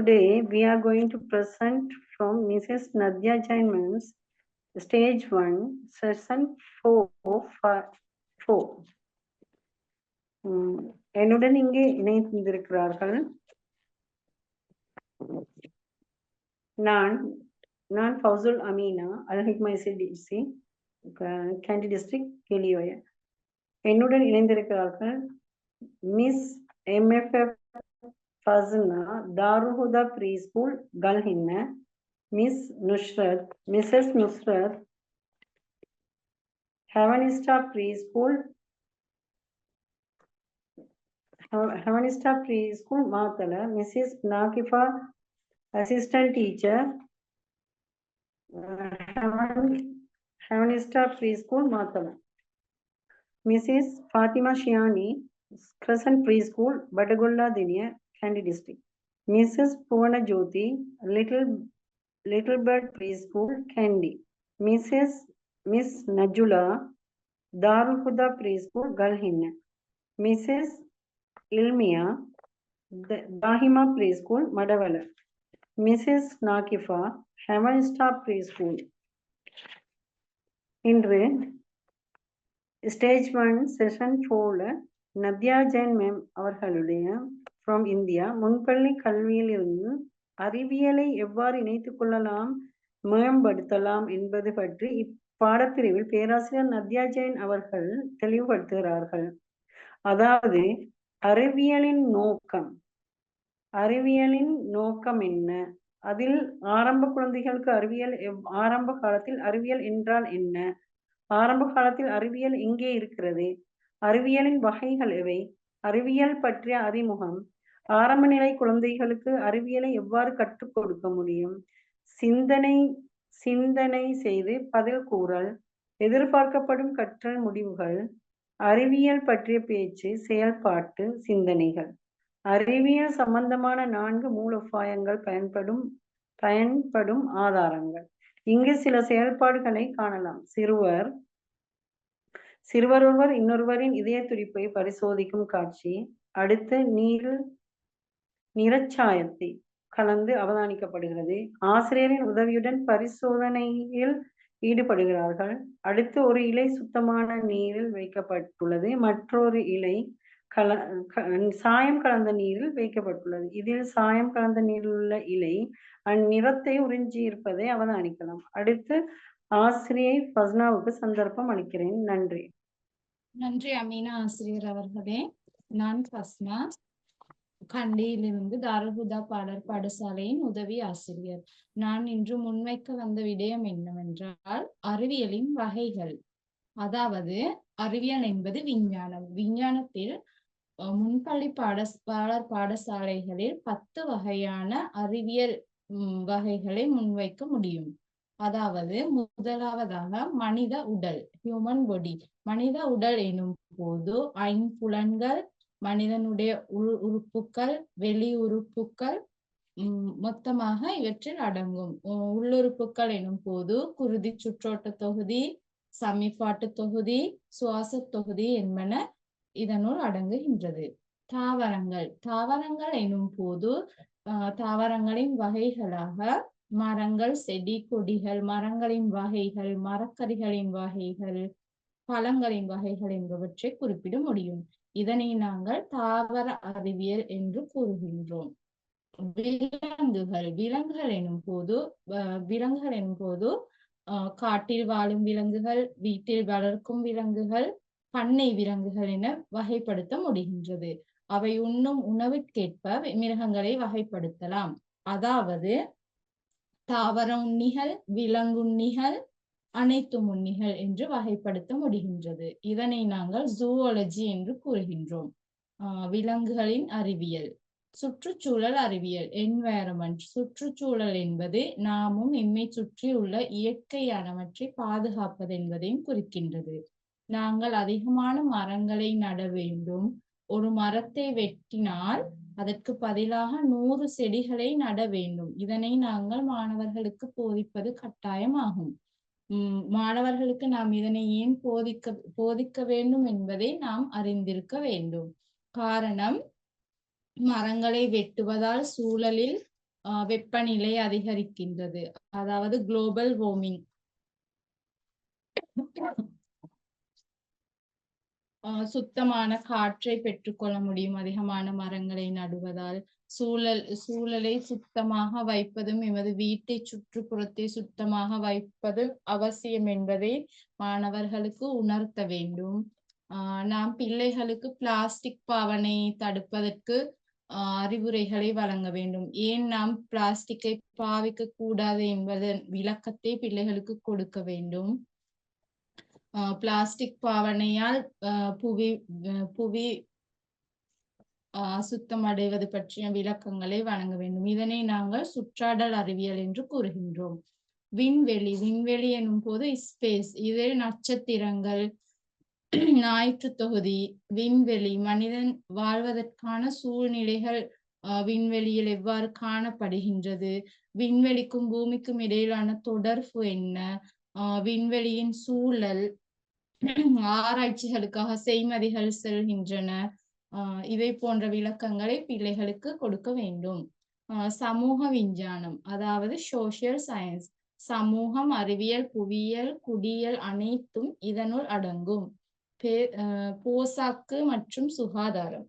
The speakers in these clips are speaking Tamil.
Today we are going to present from Mrs. Nadia Jainman's Stage 1, Session 4. என்னுடன் இங்கே இணைந்திருக்கிறார்கள். நான் ஃபவுசுல் அமீனா, அல்-ஹிக்மா எஸ்டிசி, கேண்டி டிஸ்ட்ரிக்ட், கெலியோய. என்னுடன் இணைந்திருக்கிறார்கள் miss MFF Fazna, Darul Huda Preschool, Galhinna, Mrs. Nusrat, Havanista Preschool, Matala, Mrs. Nakifa, Assistant Teacher, Havanista Preschool, Matala, Mrs. Fatima Shiani, Crescent Preschool, Badagulla Dinia, Kandy District, Mrs. Puvana Jyoti, Little Bird Preschool, Kandy, Miss Najula, Darul Huda Preschool, Galhinna, Mrs. Ilmia, Dahima Preschool, Madavala, Mrs. Nakifa, Heaven Star Preschool. இன்று ஸ்டேஜ் 1 செஷன் 4 நத்யா ஜெயின் மேம் அவர்களுடைய ஃப்ரம் இந்தியா முன்பள்ளி கல்வியில் இருந்து அறிவியலை எவ்வாறு இணைத்துக் கொள்ளலாம், மேம்படுத்தலாம் என்பது பற்றி இப்பாடப்பிரிவில் பேராசிரியர் நத்யா ஜெயின் அவர்கள் தெளிவுபடுத்துகிறார்கள். அதாவது அறிவியலின் நோக்கம் என்ன, அதில் ஆரம்ப குழந்தைகளுக்கு ஆரம்ப காலத்தில் அறிவியல் என்றால் என்ன, ஆரம்ப காலத்தில் அறிவியல் எங்கே இருக்கிறது, அறிவியலின் வகைகள் எவை, அறிவியல் பற்றிய அறிமுகம், ஆரம்ப நிலை குழந்தைகளுக்கு அறிவியலை எவ்வாறு கற்றுக் கொடுக்க முடியும், சிந்தனை செய்து பதில் கூறல், எதிர்பார்க்கப்படும் கற்றல் முடிவுகள், அறிவியல் பற்றிய பேச்சு, செயல்பாட்டு சிந்தனைகள், அறிவியல் சம்பந்தமான 4 மூலோபாயங்கள் பயன்படும் ஆதாரங்கள். இங்கு சில செயல்பாடுகளை காணலாம். சிறுவர் ஒருவர் இன்னொருவரின் இதய துடிப்பை பரிசோதிக்கும் காட்சி. அடுத்து நிறச்சாயத்தை கலந்து அவதானிக்கப்படுகிறது. ஆசிரியரின் உதவியுடன் பரிசோதனையில் ஈடுபடுகிறார்கள். அடுத்து ஒரு இலை சுத்தமான நீரில் வைக்கப்பட்டுள்ளது, மற்றொரு இலை சாயம் கலந்த நீரில் வைக்கப்பட்டுள்ளது. இதில் சாயம் கலந்த நீரில் உள்ள இலை அந்நிறத்தை உறிஞ்சி இருப்பதை அவதானிக்கலாம். அடுத்து ஆசிரியை ஃபஸ்னாவுக்கு சந்தர்ப்பம் அளிக்கிறேன். நன்றி. நன்றி அமீனா ஆசிரியர் அவர்களே. நான் ஃபஸ்னா, கண்டியிலிருந்து தாருல் ஹுதா பாடசாலையின் உதவி ஆசிரியர். நான் இன்று முன்வைக்க வந்த விடயம் என்னவென்றால் அறிவியலின் வகைகள். அதாவது அறிவியல் என்பது விஞ்ஞானம். விஞ்ஞானத்தில் முன்பள்ளி பாடசாலைகளில் 10 வகையான அறிவியல் வகைகளை முன்வைக்க முடியும். அதாவது முதலாவதாக மனித உடல், ஹியூமன் பாடி. மனித உடல் எனும் போது ஐம்புலன்கள், மனிதனுடைய உறுப்புகள், வெளி உறுப்புகள் மொத்தமாக இவற்றில் அடங்கும். உள்ளுறுப்புகள் எனும் போது குருதி சுற்றோட்ட தொகுதி, சமிபாட்டு தொகுதி, சுவாச தொகுதி என்பன இதனுள் அடங்குகின்றது. தாவரங்கள் எனும் போது தாவரங்களின் வகைகளாக மரங்கள், செடி, கொடிகள், மரங்களின் வகைகள், மரக்கறிகளின் வகைகள், பழங்களின் வகைகள் என்பவற்றை குறிப்பிட முடியும். இதனை நாங்கள் தாவர அறிவியல் என்று கூறுகின்றோம். விலங்குகள் எனும் போது காட்டில் வாழும் விலங்குகள், வீட்டில் வளர்க்கும் விலங்குகள், பண்ணை விலங்குகள் என வகைப்படுத்த முடிகின்றது. அவை உண்ணும் உணவுக்கேற்ப மிருகங்களை வகைப்படுத்தலாம். அதாவது தாவர உண்ணிகள், விலங்குண்ணிகள், அனைத்து உண்ணிகள் என்று வகைப்படுத்த முடிகின்றது. இதனை நாங்கள் ஜூவாலஜி என்று கூறுகின்றோம். விலங்குகளின் அறிவியல். சுற்றுச்சூழல் அறிவியல், என்வாயரன்மெண்ட். சுற்றுச்சூழல் என்பது நாமும் எம்மை சுற்றி உள்ள இயற்கையானவற்றை பாதுகாப்பது என்பதையும் குறிக்கின்றது. நாங்கள் அதிகமான மரங்களை நட வேண்டும். ஒரு மரத்தை வெட்டினால் அதற்கு பதிலாக 100 செடிகளை நட வேண்டும். இதனை நாங்கள் மாணவர்களுக்கு போதிப்பது கட்டாயமாகும். மாணவர்களுக்கு நாம் இதனை ஏன் போதிக்க வேண்டும் என்பதை நாம் அறிந்திருக்க வேண்டும். காரணம், மரங்களை வெட்டுவதால் சூழலில் வெப்பநிலை அதிகரிக்கின்றது. அதாவது குளோபல் வார்மிங். சுத்தமான காற்றை பெற்றுக்கொள்ள முடியும் அதிகமான மரங்களை நடுவதால். சூழலை சுத்தமாக வைப்பதும் எமது வீட்டை சுற்றுப்புறத்தை சுத்தமாக வைப்பதும் அவசியம் என்பதை மாணவர்களுக்கு உணர்த்த வேண்டும். நாம் பிள்ளைகளுக்கு பிளாஸ்டிக் பாவனை தடுப்பதற்கு அறிவுரைகளை வழங்க வேண்டும். ஏன் நாம் பிளாஸ்டிக்கை பாவிக்க கூடாது என்பதன் விளக்கத்தை பிள்ளைகளுக்கு கொடுக்க வேண்டும். பிளாஸ்டிக் பாவனையால் புவி சுத்தமடைவது பற்றிய விளக்கங்களை வழங்க வேண்டும். இதனை நாங்கள் சுற்றாடல் அறிவியல் என்று கூறுகின்றோம். விண்வெளி எனும் போது ஸ்பேஸ், இது நட்சத்திரங்கள், ஞாயிற்று தொகுதி, விண்வெளி, மனிதன் வாழ்வதற்கான சூழ்நிலைகள் விண்வெளியில் எவ்வாறு காணப்படுகின்றது, விண்வெளிக்கும் பூமிக்கும் இடையிலான தொடர்பு என்ன, விண்வெளியின் சூழல், ஆராய்ச்சிகளுக்காக செய்மதிகள் செல்கின்றன, இவை போன்ற விளக்கங்களை பிள்ளைகளுக்கு கொடுக்க வேண்டும். சமூக விஞ்ஞானம், அதாவது சோசியல் சயின்ஸ், சமூகம், அறிவியல், புவியியல், குடியியல் அனைத்தும் இதனுள் அடங்கும். போசாக்கு மற்றும் சுகாதாரம்,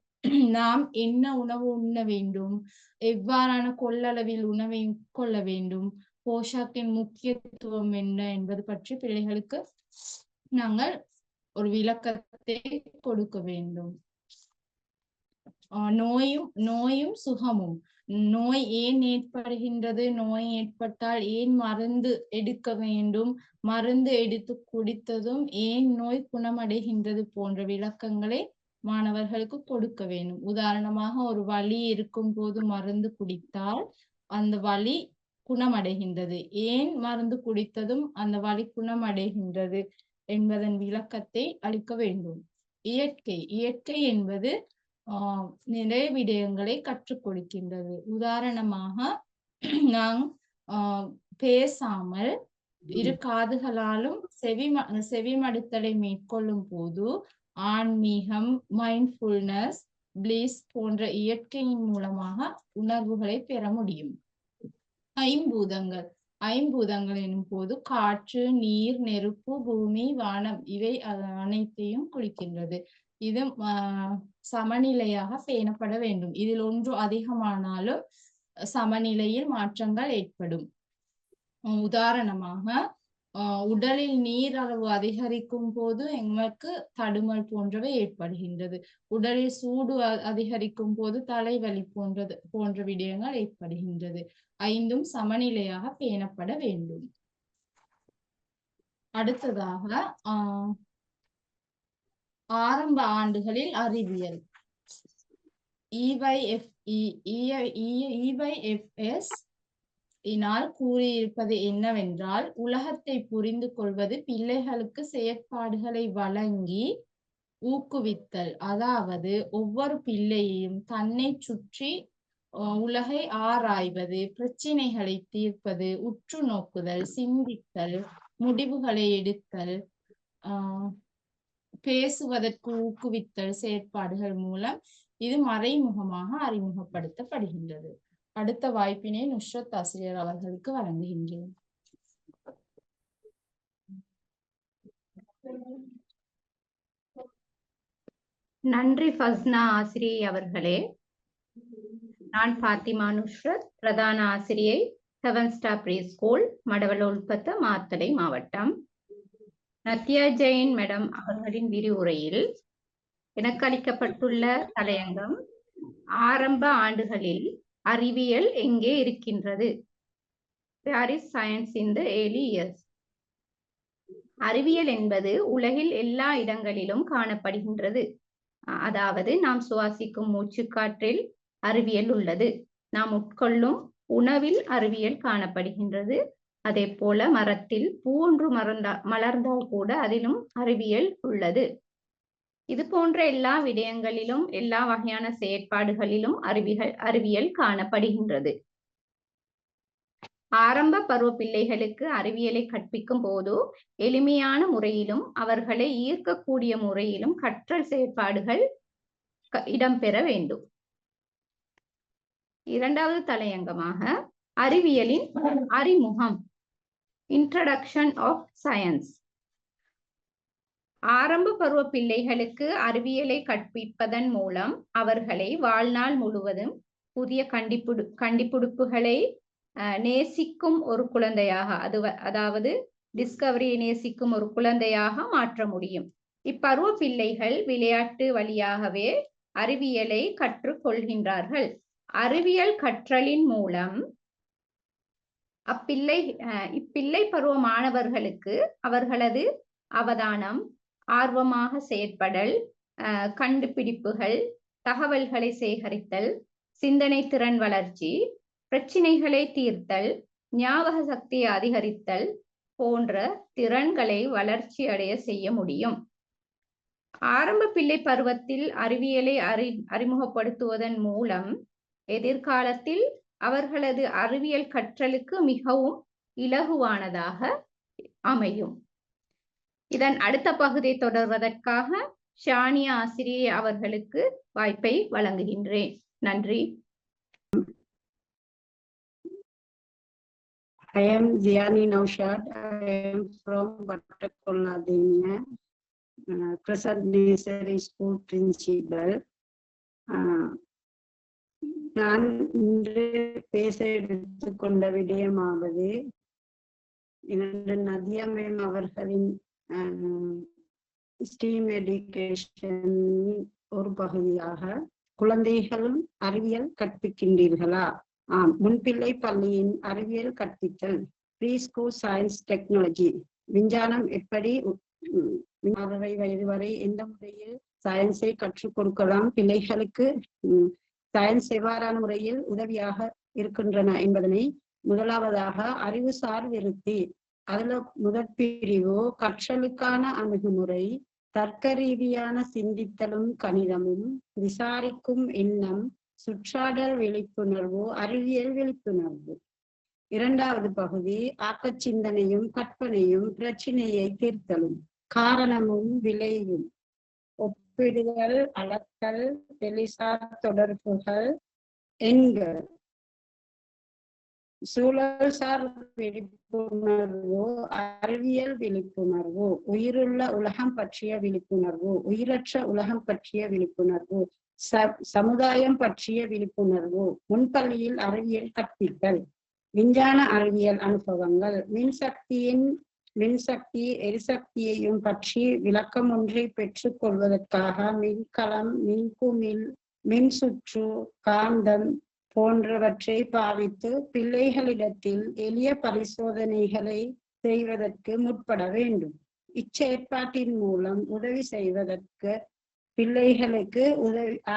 நாம் என்ன உணவு உண்ண வேண்டும், எவ்வாறான கொள்ளளவில் உணவை உட்கொள்ள வேண்டும், போஷாக்கின் முக்கியத்துவம் என்ன என்பது பற்றி பிள்ளைகளுக்கு நாங்கள் ஒரு விளக்கத்தை கொடுக்க வேண்டும். நோயும் சுகமும், நோய் ஏன் ஏற்படுகின்றது, நோய் ஏற்பட்டால் ஏன் மருந்து எடுக்க வேண்டும், மருந்து எடுத்து குடித்ததும் ஏன் நோய் குணமடைகின்றது போன்ற விளக்கங்களை மாணவர்களுக்கு கொடுக்க வேண்டும். உதாரணமாக, ஒரு வலி இருக்கும் போது மருந்து குடித்தால் அந்த வலி குணமடைகின்றது, ஏன் மருந்து குடித்ததும் அந்த வலி குணமடைகின்றது என்பதன் விளக்கத்தை அளிக்க வேண்டும். இயற்கை என்பது நிறைய விடயங்களை கற்றுக் கொடுக்கின்றது. உதாரணமாக, நாம் பேசாமல் இரு காதுகளாலும் செவிமடுத்தலை மேற்கொள்ளும் போது ஆன்மீகம், மைண்ட்ஃபுல்னஸ், பிளிஸ் போன்ற இயற்கையின் மூலமாக உணர்வுகளை பெற முடியும். ஐம்பூதங்கள் எனும் போது காற்று, நீர், நெருப்பு, பூமி, வானம், இவை அனைத்தையும் குறிக்கின்றது. இது சமநிலையாக பேணப்பட வேண்டும். இதில் ஒன்று அதிகமானாலும் சமநிலையில் மாற்றங்கள் ஏற்படும். உதாரணமாக, உடலில் நீர் அளவு அதிகரிக்கும் போது எங்களுக்கு தடுமல் போன்றவை ஏற்படுகின்றது. உடலில் சூடு அதிகரிக்கும் போது தலைவலி போன்ற விடயங்கள் ஏற்படுகின்றது. ஐந்தும் சமநிலையாக பேணப்பட வேண்டும். அடுத்ததாக ஆரம்ப ஆண்டுகளில் அறிவியல். EYFS இனால் கூறியிருப்பது என்னவென்றால், உலகத்தை புரிந்து கொள்வது, பிள்ளைகளுக்கு செயற்பாடுகளை வழங்கி ஊக்குவித்தல். அதாவது ஒவ்வொரு பிள்ளையையும் தன்னை சுற்றி உலகை ஆராய்வது, பிரச்சினைகளை தீர்ப்பது, உற்று நோக்குதல், சிந்தித்தல், முடிவுகளை எடுத்தல், பேசுவதற்கு ஊக்குவித்தல் செயற்பாடுகள் மூலம் இது மறைமுகமாக அறிமுகப்படுத்தப்படுகின்றது. அடுத்த வாய்ப்பினை நுஸ்ரத் ஆசிரியர் அவர்களுக்கு வழங்குகின்றேன். நன்றி ஃபஸ்னா ஆசிரியை அவர்களே. நான் ஃபாத்திமா நுஸ்ரத், பிரதான ஆசிரியை, 7 ஸ்டார் ப்ரீ ஸ்கூல், மடவலோல்பத்த, மாத்தளை மாவட்டம். நத்யா ஜெயின் மேடம் அவர்களின் விரிவுரையில் எனக்கு அளிக்கப்பட்டுள்ள தலையங்கம் ஆரம்ப ஆண்டுகளில் அறிவியல் எங்கே இருக்கின்றது? Where is science in the early years? அறிவியல் என்பது உலகில் எல்லா இடங்களிலும் காணப்படுகின்றது. அதாவது நாம் சுவாசிக்கும் மூச்சுக்காற்றில் அறிவியல் உள்ளது. நாம் உட்கொள்ளும் உணவில் அறிவியல் காணப்படுகின்றது. அதே போல மரத்தில் பூ ஒன்று மலர்ந்தால் கூட அதிலும் அறிவியல் உள்ளது. இது போன்ற எல்லா விடயங்களிலும், எல்லா வகையான செயற்பாடுகளிலும் அறிவியல் காணப்படுகின்றது. ஆரம்ப பருவ பிள்ளைகளுக்கு அறிவியலை கற்பிக்கும் போது எளிமையான முறையிலும் அவர்களை ஈர்க்கக்கூடிய முறையிலும் கற்றல் செயற்பாடுகள் இடம்பெற வேண்டும். இரண்டாவது தலையங்கமாக அறிவியலின் அறிமுகம். Introduction of science. ஆரம்ப பருவ பிள்ளைகளுக்கு அறிவியலை கற்பிப்பதன் மூலம் அவர்களை வாழ்நாள் முழுவதும் புதிய கண்டுபிடிப்புகளை நேசிக்கும் ஒரு குழந்தையாக, அதாவது டிஸ்கவரியை நேசிக்கும் ஒரு குழந்தையாக மாற்ற முடியும். இப்பருவ பிள்ளைகள் விளையாட்டு வழியாகவே அறிவியலை கற்றுக்கொள்கின்றார்கள். அறிவியல் கற்றலின் மூலம் இப்பிள்ளை பருவ மாணவர்களுக்கு அவர்களது அவதானம், ஆர்வமாக செயற்படல், கண்டுபிடிப்புகள், தகவல்களை சேகரித்தல், சிந்தனை திறன் வளர்ச்சி, பிரச்சினைகளை தீர்த்தல், ஞாபக சக்தியை அதிகரித்தல் போன்ற திறன்களை வளர்ச்சி அடைய செய்ய முடியும். ஆரம்ப பிள்ளை பருவத்தில் அறிவியலை அறிமுகப்படுத்துவதன் மூலம் எதிர்காலத்தில் அவர்களது அறிவியல் கற்றலுக்கு மிகவும் இலகுவானதாக அமையும். இதன் அடுத்த பகுதியை தொடர்வதற்காக ஷானியா ஆசிரியை அவர்களுக்கு வாய்ப்பை வழங்குகின்றேன். நன்றி. I am Ziani Naushad. I am from Battakolla, Crescent Nursery School principal. நான் இன்று பேச எடுத்துக்கொண்ட விடயமாவது நதியா மேம் அவர்களின் ஸ்டீம் எஜுகேஷன் ஒரு பகுதியாக குழந்தைகளும் அறிவியல் கற்பிக்கின்றீர்களா? ஆம். முன்பிள்ளை பள்ளியின் அறிவியல் கற்பித்தல், ப்ரீ ஸ்கூல் சயின்ஸ் டெக்னாலஜி, விஞ்ஞானம் எப்படி 6 வயது வரை எந்த முறையில் சயின்ஸை கற்றுக் கொடுக்கலாம், பிள்ளைகளுக்கு சயின்ஸ் எவ்வாறான முறையில் உதவியாக இருக்கின்றன என்பதனை முதலாவதாக அறிவுசார் விருத்தி. அதுல முதற் பிரிவு கற்றலுக்கான அணுகுமுறை, தர்க்க ரீதியான சிந்தித்தலும் கணிதமும், விசாரிக்கும் எண்ணம், சுற்றாடல் விழிப்புணர்வு, அறிவியல் விழிப்புணர்வு. இரண்டாவது பகுதி ஆக்கச் சிந்தனையும் கற்பனையும், பிரச்சினையை தீர்த்தலும், காரணமும் விளைவும், ஒப்பிடுதல், அளத்தல், வெளிசார் தொடர்புகள், எண்கள், சூழல்சார் விழிப்புணர்வு, அறிவியல் விழிப்புணர்வு, உயிருள்ள உலகம் பற்றிய விழிப்புணர்வு, உயிரற்ற உலகம் பற்றிய விழிப்புணர்வு, சமுதாயம் பற்றிய விழிப்புணர்வு, முன்பள்ளியில் அறிவியல் கற்பித்தல், விஞ்ஞான அறிவியல் அனுபவங்கள், மின்சக்தி எரிசக்தியையும் பற்றி விளக்கம் ஒன்றை பெற்றுக் கொள்வதற்காக மின்கலம், மின்குமிழ், மின்சுற்று, காந்தம் போன்றவற்றை பாவித்து பிள்ளைகளிடத்தில் எளிய பரிசோதனைகளை செய்வதற்கு முற்பட வேண்டும். இச்செயற்பாட்டின் மூலம் உதவி செய்வதற்கு பிள்ளைகளுக்கு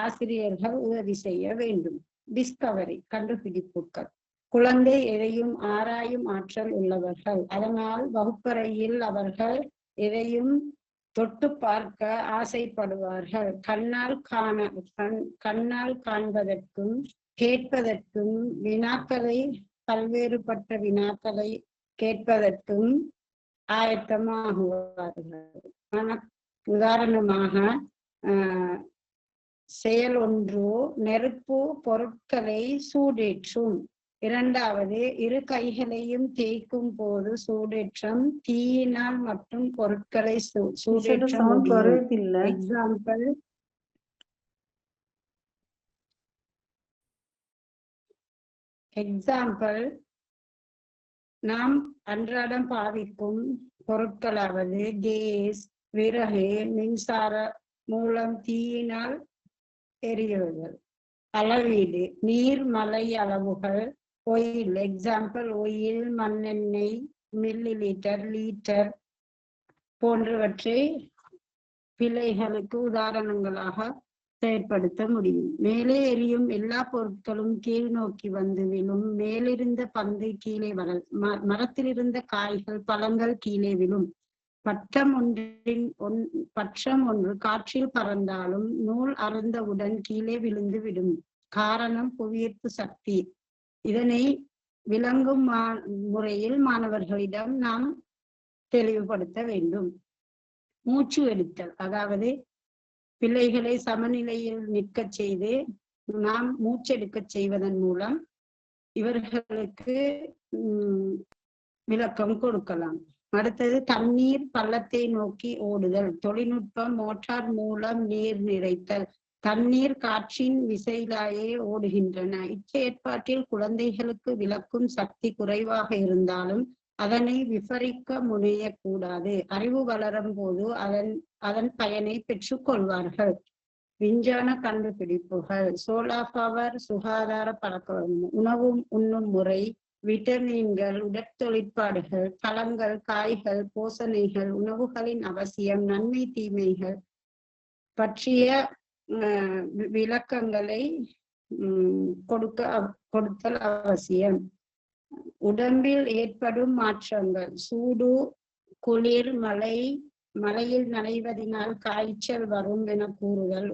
ஆசிரியர்கள் உதவி செய்ய வேண்டும். டிஸ்கவரி, கண்டுபிடிப்புகள். குழந்தை எதையும் ஆராயும் ஆற்றல் உள்ளவர்கள். அதனால் வகுப்பறையில் அவர்கள் எதையும் தொட்டு பார்க்க ஆசைப்படுவார்கள். கண்ணால் காண்பதற்கும் கேட்பதற்கும், பல்வேறுபட்ட வினாக்களை கேட்பதற்கும் ஆயத்தமாகுவார்கள். உதாரணமாக செயல் ஒன்று நெருப்பு பொருட்களை சூடேற்றும். இரண்டாவது, இரு கைகளையும் தேய்க்கும் போது சூடேற்றம் தீயினால் மற்றும் பொருட்களை சூடேற்ற. எக்ஸாம்பிள் நாம் அன்றாடம் பாவிக்கும் பொருட்களாவது கேஸ், விறகு, மின்சார மூலம் தீயினால் எரியுதல். அளவீடு, நீர், மலை அளவுகள், ஒயில், எக்ஸாம்பிள் ஒயில், மண்ணெண்ணெய், மில்லிலீட்டர், லீட்டர் போன்றவற்றை பிள்ளைகளுக்கு உதாரணங்களாக செயற்படுத்த முடியும். மேலே எரியும் எல்லா பொருட்களும் கீழ் நோக்கி வந்து விழும். மேலிருந்த பந்து கீழே மரத்தில் இருந்த காய்கள், பழங்கள் கீழே விழும். பட்டம் ஒன்று காற்றில் பறந்தாலும் நூல் அருந்தவுடன் கீழே விழுந்து விடும். காரணம் புவியீர்ப்பு சக்தி. இதனை விளங்கும் முறையில் மாணவர்களிடம் நாம் தெளிவுபடுத்த வேண்டும். மூச்சு எடுத்தல், அதாவது பிள்ளைகளை சமநிலையில் நிற்க செய்து நாம் மூச்செடுக்க செய்வதன் மூலம் இவர்களுக்கு விளக்கம் கொடுக்கலாம். அடுத்தது தண்ணீர் பள்ளத்தை நோக்கி ஓடுதல். தொழில்நுட்பம் மோட்டார் மூலம் நீர் நிறைத்தல். தண்ணீர் காற்றின் விசையிலேயே ஓடுகின்றன. இச்செயற்பாட்டில் குழந்தைகளுக்கு விளக்கும் சக்தி குறைவாக இருந்தாலும் அதனை விவரிக்க முனையக்கூடாது. அறிவு வளரும் போது அதன் பயனை பெற்றுக்கொள்வார்கள். விஞ்ஞான கண்டுபிடிப்புகள். சோலார் பவர், சுகாதார பழக்கவழக்கம், உணவு உண்ணும் முறை, விட்டமின்கள், உடற்தொழிற்பாடுகள், பழங்கள், காய்கள், போசணைகள், உணவுகளின் அவசியம், நன்மை தீமைகள் பற்றிய விளக்கங்களை கொடுத்தல் அவசியம். உடம்பில் ஏற்படும் மாற்றங்கள். சூடு, குளிர், மழையில் நனைவதினால் காய்ச்சல் வரும் என கூறுதல்.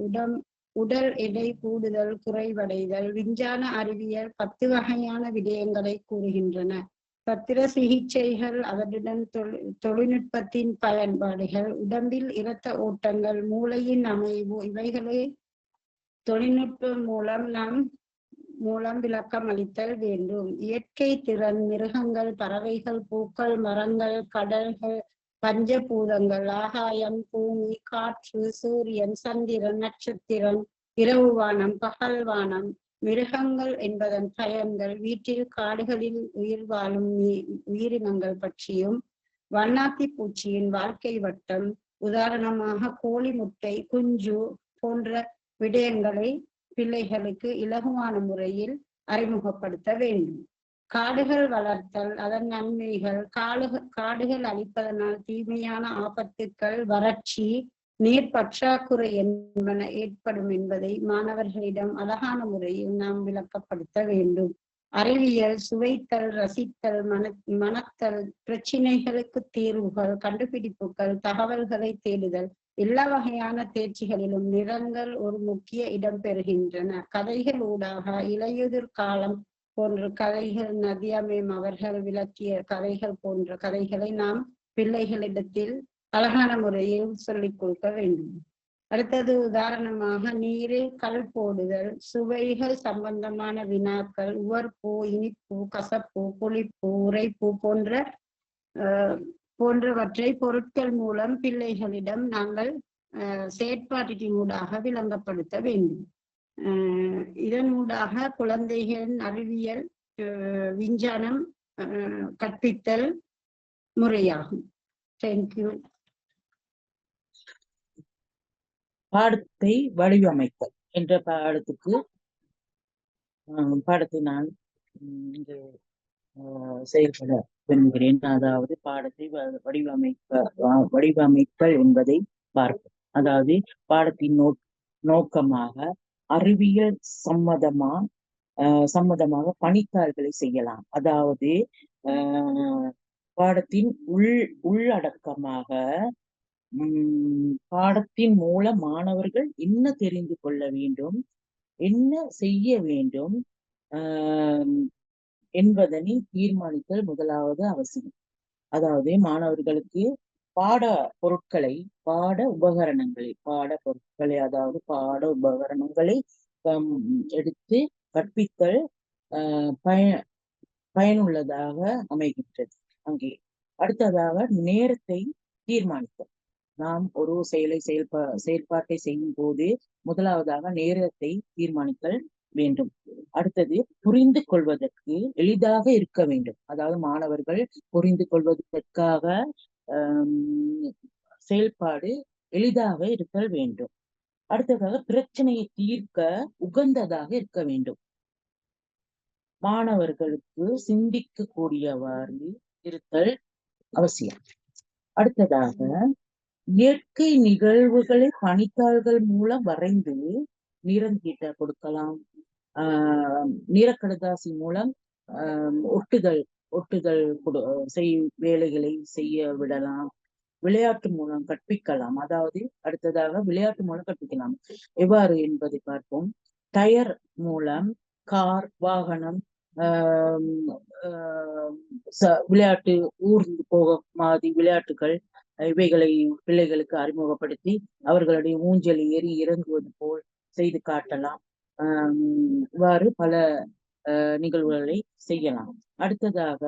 உடல் எடை கூடுதல், குறைவடைதல். விஞ்ஞான அறிவியல் 10 வகையான விடயங்களை கூறுகின்றன. சத்திர சிகிச்சைகள், அவருடன் தொழில்நுட்பத்தின் பயன்பாடுகள், உடம்பில் இரத்த ஓட்டங்கள், மூளையின் அமைவு, இவைகளை தொழில்நுட்பம் மூலம் விளக்கம் அளித்தல் வேண்டும். இயற்கை திறன். மிருகங்கள், பறவைகள், பூக்கள், மரங்கள், கடல்கள், பஞ்சபூதங்கள், ஆகாயம், பூமி, காற்று, சூரியன், சந்திரன், நட்சத்திரம், இரவு வானம், பகல் வானம், மிருகங்கள் என்பதன் பயன்கள், வீட்டில் காடுகளில் உயிர் வாழும் உயிரினங்கள் பற்றியும், வண்ணாத்தி பூச்சியின் வாழ்க்கை வட்டம், உதாரணமாக கோழி முட்டை, குஞ்சு போன்ற விடயங்களை பிள்ளைகளுக்கு இலகுவான முறையில் அறிமுகப்படுத்த வேண்டும். காடுகள் வளர்த்தல், அதன் நன்மைகள். காடுகள் அழிப்பதனால் தீமையான ஆபத்துக்கள், வறட்சி, நீர் பற்றாக்குறை என்பன ஏற்படும் என்பதை மாணவர்களிடம் அழகான முறையில் நாம் விளக்கப்படுத்த வேண்டும். அறிவியல். சுவைத்தல், ரசித்தல், மனத்தல், பிரச்சினைகளுக்கு தீர்வுகள், கண்டுபிடிப்புகள், தகவல்களை தேடுதல். எல்லா வகையான தேர்ச்சிகளிலும் நிறங்கள் ஒரு முக்கிய இடம் பெறுகின்றன. கதைகள் ஊடாக இலையுதிர் காலம் போன்ற கதைகள், நதியாமேம் அவர்கள் விளக்கிய கதைகள் போன்ற கதைகளை நாம் பிள்ளைகளிடத்தில் அழகான முறையில் சொல்லிக் கொடுக்க வேண்டும். அடுத்தது உதாரணமாக நீரில் கல் போடுதல், சுவைகள் சம்பந்தமான வினாக்கள், உவர்ப்பு, இனிப்பு, கசப்பு, புளிப்பு, உரைப்பு போன்றவற்றை பொருட்கள் மூலம் பிள்ளைகளிடம் நாங்கள் செயற்பாட்டினூடாக விளங்கப்படுத்த வேண்டும். இதனூடாக குழந்தைகளின் அறிவியல் விஞ்ஞானம் கற்பித்தல் முறையாகும். தேங்க்யூ. பாடத்தை வடிவமைத்தல் என்ற பாடத்தை நான் இங்கு செயல்பட விரும்புகிறேன். அதாவது பாடத்தை வடிவமைத்தல் என்பதை பார்ப்போம். அதாவது பாடத்தின் நோக்கமாக அறிவியல் சம்மதமாக பணித்தாள்களை செய்யலாம். அதாவது பாடத்தின் உள்ளடக்கமாக பாடத்தின் மூலம் மாணவர்கள் என்ன தெரிந்து கொள்ள வேண்டும், என்ன செய்ய வேண்டும் என்பதனை தீர்மானித்தல் முதலாவது அவசியம். அதாவது மாணவர்களுக்கு பாட உபகரணங்களை எடுத்து கற்பித்தல் பயனுள்ளதாக அமைகின்றது. அங்கே அடுத்ததாக நேரத்தை தீர்மானித்தல். நாம் ஒரு செயல்பாட்டை செய்யும் போது முதலாவதாக நேரத்தை தீர்மானித்தல் வேண்டும். அடுத்தது புரிந்து கொள்வதற்கு எளிதாக இருக்க வேண்டும். அதாவது மாணவர்கள் புரிந்து கொள்வதற்காக செயல்பாடு எளிதாக இருத்தல் வேண்டும். அடுத்ததாக பிரச்சனையை தீர்க்க உகந்ததாக இருக்க வேண்டும். மாணவர்களுக்கு சிந்திக்க கூடியவாறு இருத்தல் அவசியம். அடுத்ததாக இயற்கை நிகழ்வுகளை பணித்தாள்கள் மூலம் வரைந்து நிறம் தீட்ட கொடுக்கலாம். நிறக்கடதாசி மூலம் ஒட்டுதல் வேலைகளை செய்ய விடலாம். விளையாட்டு மூலம் கற்பிக்கலாம். அதாவது அடுத்ததாக விளையாட்டு மூலம் கற்பிக்கலாம். எவ்வாறு என்பதை பார்ப்போம். டயர் மூலம் கார், வாகனம், விளையாட்டு, ஊர்ந்து போக மாதிரி விளையாட்டுகள், இவைகளை பிள்ளைகளுக்கு அறிமுகப்படுத்தி அவர்களுடைய ஊஞ்சல் ஏறி இறங்குவது போல் செய்து காட்டலாம். இவ்வாறு பல நிகழ்வுகளை செய்யலாம். அடுத்ததாக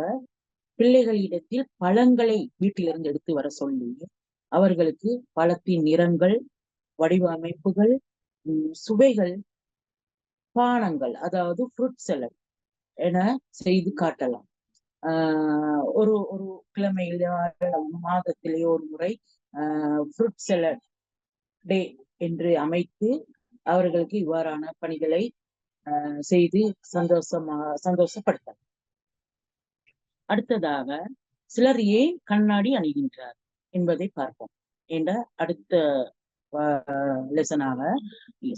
பிள்ளைகளிடத்தில் பழங்களை வீட்டிலிருந்து எடுத்து வர சொல்லி அவர்களுக்கு பழத்தின் நிறங்கள், வடிவமைப்புகள், சுவைகள், பானங்கள், அதாவது ஃப்ரூட் சலட் என செய்து காட்டலாம். ஒரு ஒரு கிழமையில மாதத்திலே ஒரு முறை ஃப்ரூட் சலட் டே என்று அமைத்து அவர்களுக்கு இவ்வாறான பணிகளை செய்து சந்தோஷப்படுத்தலாம். அடுத்ததாக சிலர் ஏன் கண்ணாடி அணிகின்றார் என்பதை பார்ப்போம். என்ற அடுத்த லெசனாக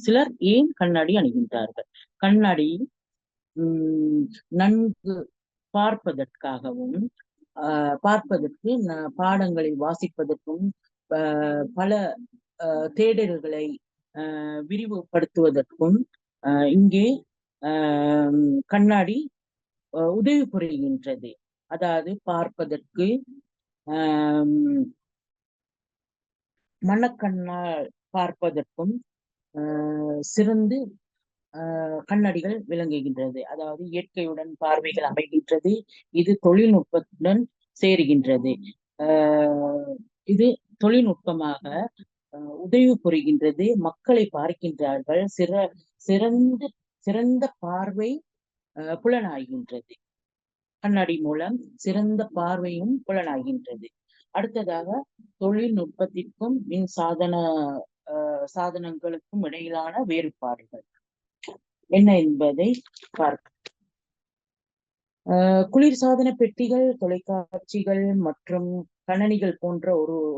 சிலர் ஏன் கண்ணாடி அணிகின்றார்கள். கண்ணாடி நன்கு பார்ப்பதற்காகவும் பார்ப்பதற்கு பாடங்களை வாசிப்பதற்கும் பல தேடல்களை விரிவுபடுத்துவதற்கும் இங்கே கண்ணாடி உதவி புரிகின்றது. அதாவது பார்ப்பதற்கு மனக்கண்ணால் பார்ப்பதற்கும் சிறந்து கண்ணாடிகள் விளங்குகின்றது. அதாவது இயற்கையுடன் பார்வைகள் அமைகின்றது. இது தொழில்நுட்பத்துடன் சேருகின்றது. இது தொழில்நுட்பமாக உதவி புரிகின்றது. மக்களை பார்க்கின்றார்கள். சிறந்த பார்வை புலனாகின்றது. கண்ணாடி மூலம் சிறந்த பார்வையும் புலனாகின்றது. அடுத்ததாக தொழில்நுட்பத்திற்கும் மின் சாதனங்களுக்கும் இடையிலான வேறுபாடுகள் என்ன என்பதை பார்க்க. குளிர்சாதன பெட்டிகள், தொலைக்காட்சிகள் மற்றும் கணனிகள் போன்ற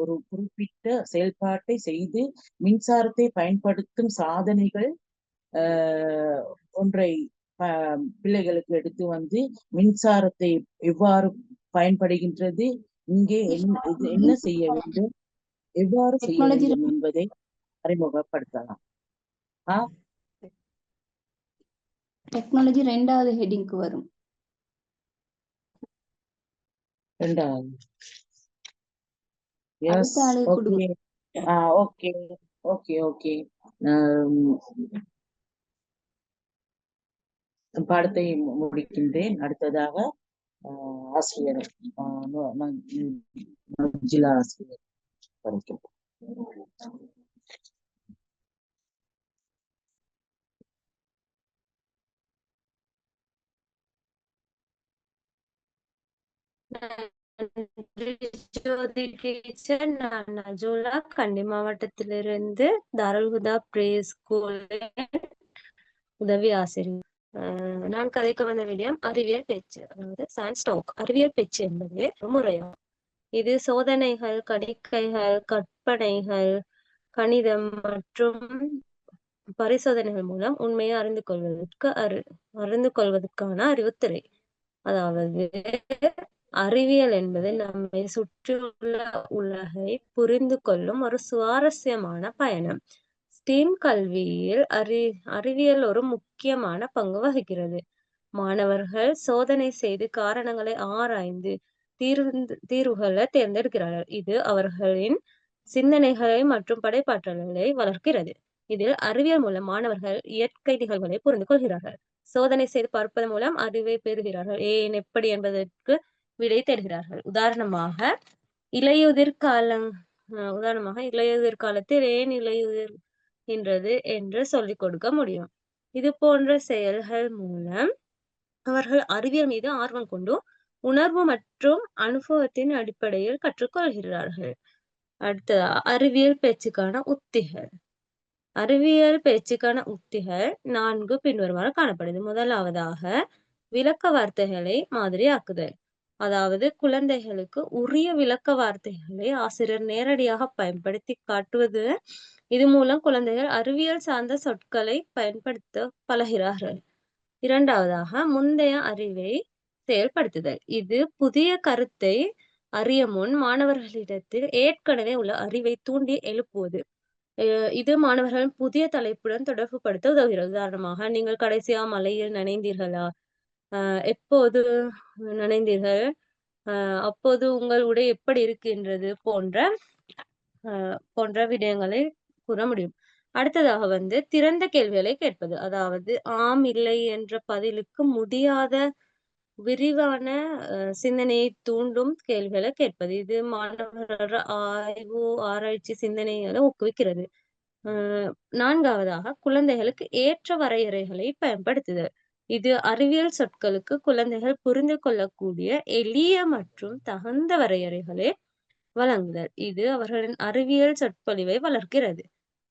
ஒரு குறிப்பிட்ட செயல்பாட்டை செய்து மின்சாரத்தை பயன்படுத்தும் சாதனைகள் ஒன்றை பிள்ளைகளுக்கு எடுத்து வந்து மின்சாரத்தை எவ்வாறு பயன்படுகின்றது, இங்கே என்ன செய்ய வேண்டும், எவ்வாறு செய்ய வேண்டும் என்பதை அறிமுகப்படுத்தலாம். டெக்னாலஜி 2வது ஹெட்டிங்க்கு வரும். 2வது. Yes, okay. பாடத்தை முடிக்கின்றேன். அடுத்ததாக ஆசிரியர் மஞ்சுளா ஆசிரியர் படிக்கின்றேன். ஜோதி டீச்சர், நான் நஜோலா, கண்டி மாவட்டத்திலிருந்து தாருல் ஹுதா ப்ரே ஸ்கூல் உதவி ஆசிரியர். நான் கதைக்க வந்த விடயம் அறிவியல் பேச்சு, அதாவது சயின்ஸ் டாக். அறிவியல் பேச்சு என்பது முறையாகும். இது சோதனைகள், கணிக்கைகள், கற்பனைகள், கணிதம் மற்றும் பரிசோதனைகள் மூலம் உண்மையை அறிந்து கொள்வதற்கான அறிவுத்துறை. அதாவது அறிவியல் என்பது நம்மை சுற்றியுள்ள உலகை புரிந்து கொள்ளும் ஒரு சுவாரஸ்யமான பயணம். ஸ்டீம் கல்வியில் அறிவியல் ஒரு முக்கியமான பங்கு வகிக்கிறது. மாணவர்கள் சோதனை செய்து காரணங்களை ஆராய்ந்து தீர்வுகளை தேர்ந்தெடுக்கிறார்கள். இது அவர்களின் சிந்தனைகளை மற்றும் படைப்பாற்றல்களை வளர்க்கிறது. இதில் அறிவியல் மூலம் மாணவர்கள் இயற்கை நிகழ்வுகளை புரிந்து கொள்கிறார்கள். சோதனை செய்து பார்ப்பதன் மூலம் அறிவை பெறுகிறார்கள். ஏன், எப்படி என்பதற்கு விடை தேடுகிறார்கள். உதாரணமாக இலையுதிர் காலத்தில் ஏன் இலையுதிர்கின்றது என்று சொல்லிக் கொடுக்க முடியும். இது போன்ற செயல்கள் மூலம் அவர்கள் அறிவியல் மீது ஆர்வம் கொண்டு உணர்வு மற்றும் அனுபவத்தின் அடிப்படையில் கற்றுக்கொள்கிறார்கள். அடுத்ததா அறிவியல் பேச்சுக்கான உத்திகள். அறிவியல் பேச்சுக்கான உத்திகள் 4 பின்வருமாறு காணப்படுது. முதலாவதாக விளக்க வார்த்தைகளை மாதிரியாக்குதல். அதாவது குழந்தைகளுக்கு உரிய விளக்க வார்த்தைகளை ஆசிரியர் நேரடியாக பயன்படுத்தி காட்டுவது. இது மூலம் குழந்தைகள் அறிவியல் சார்ந்த சொற்களை பயன்படுத்த பழகிறார்கள். இரண்டாவதாக முந்தைய அறிவை செயல்படுத்துதல். இது புதிய கருத்தை அறிய முன் மாணவர்களிடத்தில் ஏற்கனவே உள்ள அறிவை தூண்டி எழுப்புவது. இது மாணவர்களின் புதிய தலைப்புடன் தொடர்பு படுத்த உதவுகிறது. உதாரணமாக, நீங்கள் கடைசியா மழையில் நனைந்தீர்களா? எப்போது நனைந்தீர்கள்? அப்போது உங்கள் உடை எப்படி இருக்கின்றது? போன்ற விடயங்களை கூற முடியும். அடுத்ததாக திறந்த கேள்விகளை கேட்பது. அதாவது ஆம், இல்லை என்ற பதிலுக்கு முடியாத விரிவான சிந்தனையை தூண்டும் கேள்விகளை கேட்பது. இது மாணவர்களோட ஆராய்ச்சி சிந்தனைகளை ஊக்குவிக்கிறது. 4வதாக குழந்தைகளுக்கு ஏற்ற வரையறைகளை பயன்படுத்துதல். இது அறிவியல் சொற்களுக்கு குழந்தைகள் புரிந்து கொள்ளக்கூடிய எளிய மற்றும் தகுந்த வரையறைகளை வழங்குதல். இது அவர்களின் அறிவியல் சொற்பொழிவை வளர்க்கிறது.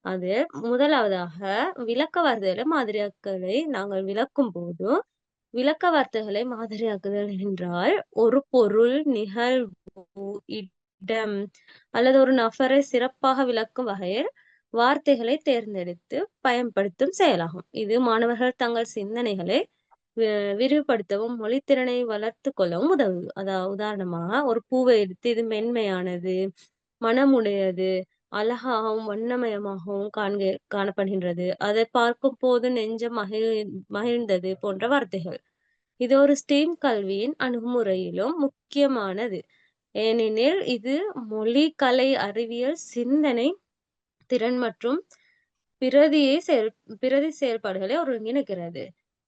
அது முதலாவதாக விளக்க வார்த்தைகளை மாதிரியாக்களை நாங்கள் விளக்கும் போது, விளக்க வார்த்தைகளை மாதிரியாக்குதல் என்றால் ஒரு பொருள், நிகழ்வு, இடம் அல்லது ஒரு நபரை சிறப்பாக விளக்கும் வகையில் வார்த்தைகளை தேர்ந்தெடுத்து பயன்படுத்தும் செயலாகும். இது மாணவர்கள் தங்கள் சிந்தனைகளை விரிவுபடுத்தவும் மொழித்திறனை வளர்த்து கொள்ளவும் உதவுது. அதாவது உதாரணமாக ஒரு பூவை எடுத்து இது மென்மையானது, மனமுடையது, அழகாகவும் வண்ணமயமாகவும் காணப்படுகின்றது, அதை பார்க்கும் போது நெஞ்சம் மகிழ்ந்தது போன்ற வார்த்தைகள். இது ஒரு ஸ்டீம் கல்வியின் அணுகுமுறையிலும் முக்கியமானது. ஏனெனில் இது மொழி, கலை, அறிவியல், சிந்தனை திறன் மற்றும் பிரதி செயல்பாடுகளை ஒருங்கிணைக்கிறது.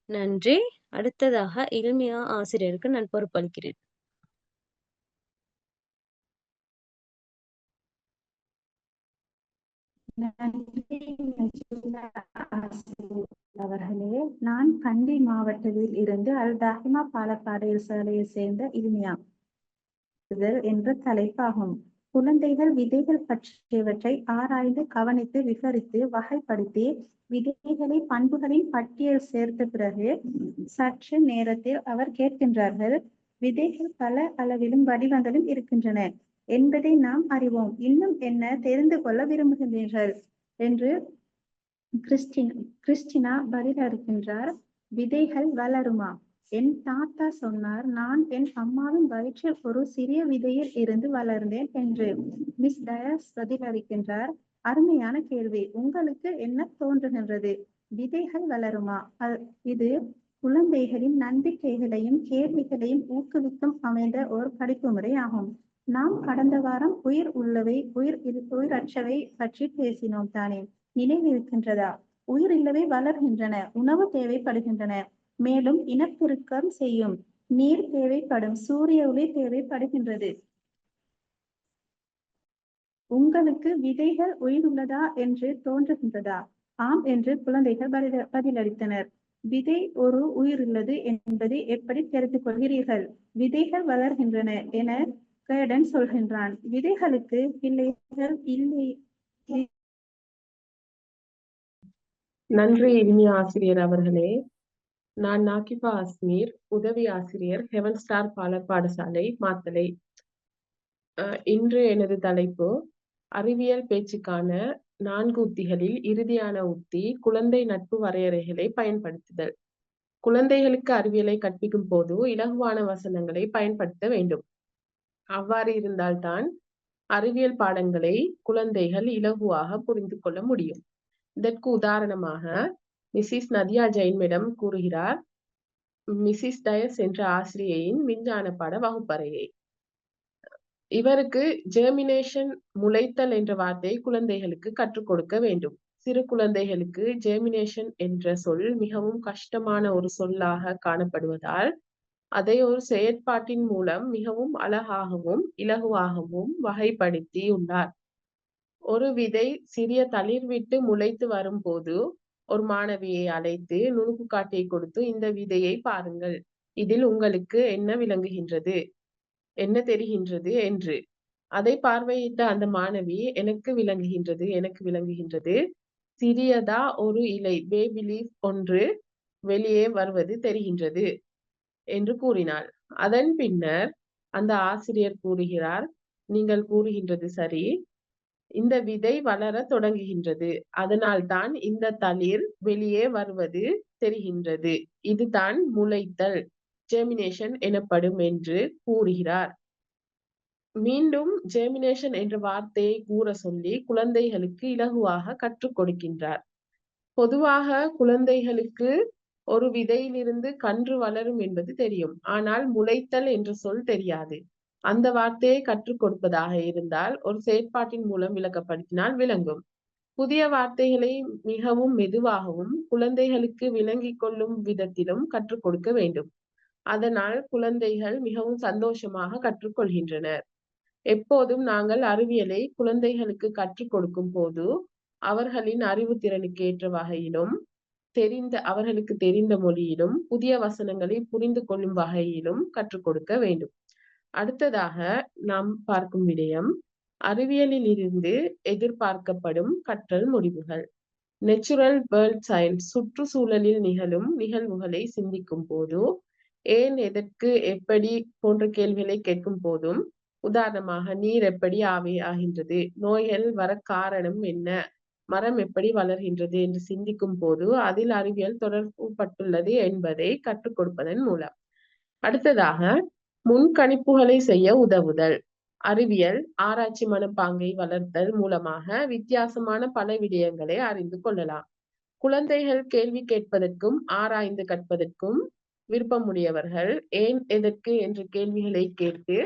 நன்றி. அடுத்ததாக இல்மியா ஆசிரியருக்கு நான் பொறுப்பளிக்கிறேன். அவர்களே, நான் கண்டி மாவட்டத்தில் இருந்து அல் தாஹிமா பாலக்காடு சாலையை சேர்ந்த இல்மியா என்ற தலைப்பாகும். குழந்தைகள் விதைகள் பற்றியவற்றை ஆராய்ந்து கவனித்து விவரித்து வகைப்படுத்தி விதைகளை பண்புகளின் பட்டியல் சேர்த்த பிறகு சற்று நேரத்தில் அவர் கேட்கின்றார்கள், விதைகள் பல அளவிலும் வடிவங்களும் இருக்கின்றன என்பதை நாம் அறிவோம். இன்னும் என்ன தெரிந்து கொள்ள விரும்புகின்றீர்கள் என்று கிறிஸ்டினா பதில் அளிக்கின்றார். விதைகள் வளருமா? என் தாத்தா சொன்னார், நான் என் அம்மாவின் வயிற்றில் ஒரு சிறிய விதையில் இருந்து வளர்ந்தேன் என்று. மிஸ் டயஸ் பதில் அளிக்கின்றார், அருமையான கேள்வி. உங்களுக்கு என்ன தோன்றுகின்றது? விதைகள் வளருமா? இது குழந்தைகளின் நம்பிக்கைகளையும் கேள்விகளையும் ஊக்குவிக்கும் அமைந்த ஒரு படிப்பு முறை ஆகும். நாம் கடந்த வாரம் உயிர் உள்ளவை உயிரற்றவை பற்றி பேசினோம் தானே? நினைவிருக்கின்றதா? உயிர் இல்லவை வளர்கின்றன, உணவு தேவைப்படுகின்றன, மேலும் இனப்பெருக்கம் செய்யும், நீர் தேவைப்படும், சூரிய ஒளி தேவைப்படுகின்றது. உங்களுக்கு விதைகள் உயிர் உள்ளதா என்று தோன்றுகின்றதா? ஆம் என்று குழந்தைகள் பதிலளித்தனர். விதை ஒரு உயிர் உள்ளது என்பதை எப்படி தெரிந்து கொள்கிறீர்கள்? விதைகள் வளர்கின்றன என கேடன் சொல்கின்றான். விதைகளுக்கு பிள்ளைகள் இல்லை. நன்றி இனிய ஆசிரியர் அவர்களே. நான் நாகிபா அஸ்மீர், உதவி ஆசிரியர், ஹெவன் ஸ்டார் பாலர் பாடசாலை, மாத்தளை. இன்று எனது தலைப்பு அறிவியல் பேச்சுக்கான 4 உத்திகளில் இறுதியான உத்தி குழந்தை நட்பு வரையறைகளை பயன்படுத்துதல். குழந்தைகளுக்கு அறிவியலை கற்பிக்கும் போது இலகுவான வசனங்களை பயன்படுத்த வேண்டும். அவ்வாறு இருந்தால்தான் அறிவியல் பாடங்களை குழந்தைகள் இலகுவாக புரிந்து கொள்ள முடியும். இதற்கு உதாரணமாக மிஸ்ஸிஸ் நதியா ஜெயின் மேடம் கூறுகிறார், மிஸ்ஸிஸ் டயஸ் என்ற ஆசிரியையின் விஞ்ஞான பாட வகுப்பறையை. இவருக்கு ஜெர்மினேஷன், முளைத்தல் என்ற வார்த்தையை குழந்தைகளுக்கு கற்றுக் கொடுக்க வேண்டும். சிறு குழந்தைகளுக்கு ஜெர்மினேஷன் என்ற சொல் மிகவும் கஷ்டமான ஒரு சொல்லாக காணப்படுவதால் அதை ஒரு செயற்பாட்டின் மூலம் மிகவும் அழகாகவும் இலகுவாகவும் வகைப்படுத்தி உள்ளார். ஒரு விதை சிறிய தளிர் விட்டு முளைத்து வரும்போது ஒரு மாணவியை அழைத்து நுணுக்கு காட்டியை கொடுத்து, இந்த விதையை பாருங்கள், இதில் உங்களுக்கு என்ன விளங்குகின்றது, என்ன தெரிகின்றது என்று. அதை பார்வையிட்ட அந்த மாணவி, எனக்கு விளங்குகின்றது சிறியதா ஒரு இலை, பேபி லீஃப் ஒன்று வெளியே வருவது தெரிகின்றது என்று கூறினாள். அதன் பின்னர் அந்த ஆசிரியர் கூறுகிறார், நீங்கள் கூறுகின்றது சரி, இந்த விதை வளர தொடங்குகின்றது, அதனால் தான் இந்த தளிர் வெளியே வருவது தெரிகின்றது, இதுதான் முளைத்தல், ஜெர்மினேஷன் எனப்படும் என்று கூறுகிறார். மீண்டும் ஜெர்மினேஷன் என்ற வார்த்தையை கூற சொல்லி குழந்தைகளுக்கு இலகுவாக கற்றுக் கொடுக்கின்றார். பொதுவாக குழந்தைகளுக்கு ஒரு விதையிலிருந்து கன்று வளரும் என்பது தெரியும், ஆனால் முளைத்தல் என்ற சொல் தெரியாது. அந்த வார்த்தையை கற்றுக் கொடுப்பதாக இருந்தால் ஒரு செயற்பாட்டின் மூலம் விளக்கப்படுத்தினால் விளங்கும். புதிய வார்த்தைகளை மிகவும் மெதுவாகவும் குழந்தைகளுக்கு விளங்கிக் கொள்ளும் விதத்திலும் கற்றுக் கொடுக்க வேண்டும். அதனால் குழந்தைகள் மிகவும் சந்தோஷமாக கற்றுக்கொள்கின்றனர். எப்போதும் நாங்கள் அறிவியலை குழந்தைகளுக்கு கற்றுக் கொடுக்கும் போது அவர்களின் அறிவு திறனுக்கு ஏற்ற வகையிலும் அவர்களுக்கு தெரிந்த மொழியிலும் புதிய வசனங்களை புரிந்து கொள்ளும் வகையிலும் கற்றுக் கொடுக்க வேண்டும். அடுத்ததாக நாம் பார்க்கும் விடயம் அறிவியலில் இருந்து எதிர்பார்க்கப்படும் கற்றல் முடிவுகள். நேச்சுரல் வேர்ல்ட் சயின்ஸ் சுற்றுச்சூழலில் நிகழும் நிகழ்வுகளை சிந்திக்கும் போது, ஏன், எதற்கு, எப்படி போன்ற கேள்விகளை கேட்கும் போதும், உதாரணமாக நீர் எப்படி ஆவியாகின்றது, நோய்கள் வர காரணம் என்ன, மரம் எப்படி வளர்கின்றது என்று சிந்திக்கும் போது அதில் அறிவியல் தொடர்பு பட்டுள்ளது என்பதை கற்றுக் கொடுப்பதன் மூலம். அடுத்ததாக முன்கணிப்புகளை செய்ய உதவுதல். அறிவியல் ஆராய்ச்சி மனப்பாங்கை வளர்த்தல் மூலமாக வித்தியாசமான பல விடயங்களை அறிந்து கொள்ளலாம். குழந்தைகள் கேள்வி கேட்பதற்கும் ஆராய்ந்து கற்பதற்கும் விருப்பமுடையவர்கள் ஏன், எதற்கு என்ற கேள்விகளை கேட்டு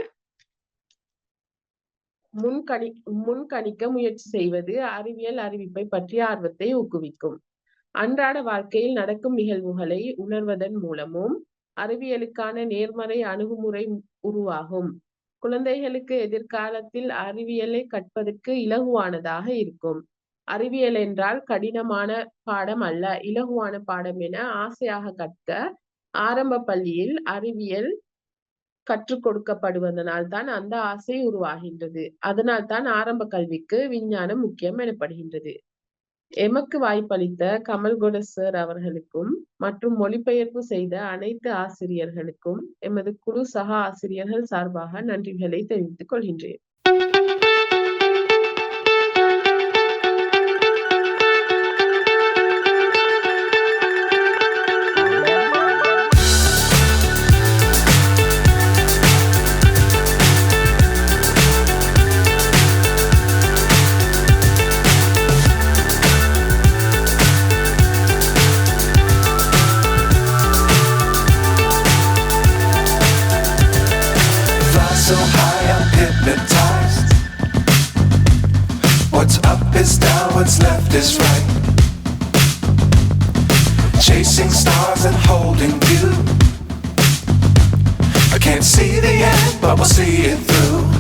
முன்கணிக்க முயற்சி செய்வது அறிவியல் அறிவிப்பை பற்றிய ஆர்வத்தை ஊக்குவிக்கும். அன்றாட வாழ்க்கையில் நடக்கும் நிகழ்வுகளை உணர்வதன் மூலமும் அறிவியலுக்கான நேர்மறை அணுகுமுறை உருவாகும். குழந்தைகளுக்கு எதிர்காலத்தில் அறிவியலை கற்பதற்கு இலகுவானதாக இருக்கும். அறிவியல் என்றால் கடினமான பாடம் அல்ல, இலகுவான பாடம் என ஆசையாக கற்க ஆரம்ப பள்ளியில் அறிவியல் கற்றுக் கொடுக்கப்படுவதனால் தான் அந்த ஆசை உருவாகின்றது. அதனால் தான் ஆரம்ப கல்விக்கு விஞ்ஞானம் முக்கியம் எனப்படுகின்றது. எமக்கு வாய்ப்பளித்த கமல்கொட சார் அவர்களுக்கும் மற்றும் மொழிபெயர்ப்பு செய்த அனைத்து ஆசிரியர்களுக்கும் எமது குழு சக ஆசிரியர்கள் சார்பாக நன்றிகளை தெரிவித்துக் கொள்கின்றேன். So high I'm hypnotized. What's up is down, what's left is right. Chasing stars and holding you. I can't see the end, but we'll see it through.